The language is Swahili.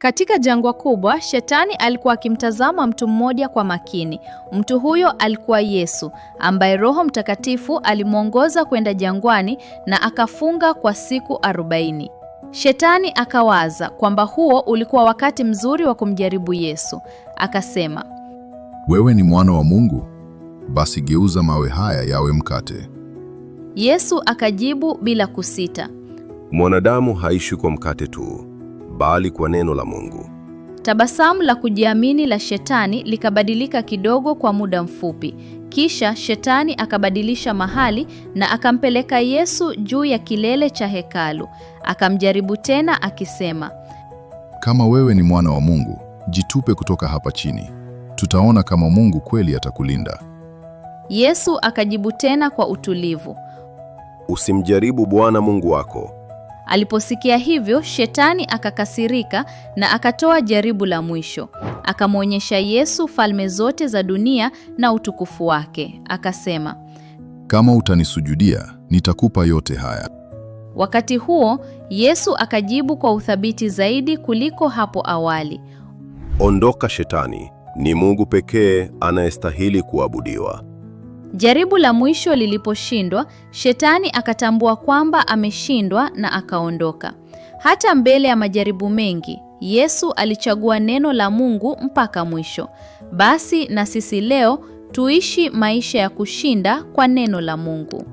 Katika jangwa kubwa, Shetani alikuwa akimtazama mtu mmoja kwa makini. Mtu huyo alikuwa Yesu, ambaye Roho Mtakatifu alimwongoza kwenda jangwani na akafunga kwa siku 40. Shetani akawaza kwamba huo ulikuwa wakati mzuri wa kumjaribu Yesu. Akasema, "Wewe ni mwana wa Mungu? Basi geuza mawe haya yawe mkate." Yesu akajibu bila kusita, "Mwanadamu haishi kwa mkate tu, bali kwa neno la Mungu." Tabasamu la kujiamini la Shetani likabadilika kidogo kwa muda mfupi. Kisha Shetani akabadilisha mahali na akampeleka Yesu juu ya kilele cha hekalu. Akamjaribu tena akisema, "Kama wewe ni mwana wa Mungu, jitupe kutoka hapa chini. Tutaona kama Mungu kweli atakulinda." Yesu akajibu tena kwa utulivu, "Usimjaribu Bwana Mungu wako." Aliposikia hivyo, Shetani akakasirika na akatoa jaribu la mwisho. Akamwonyesha Yesu falme zote za dunia na utukufu wake. Akasema, "Kama utanisujudia, nitakupa yote haya." Wakati huo, Yesu akajibu kwa uthabiti zaidi kuliko hapo awali, "Ondoka Shetani, ni Mungu pekee anayestahili kuabudiwa." Jaribu la mwisho liliposhindwa, Shetani akatambua kwamba ameshindwa na akaondoka. Hata mbele ya majaribu mengi, Yesu alichagua neno la Mungu mpaka mwisho. Basi na sisi leo tuishi maisha ya kushinda kwa neno la Mungu.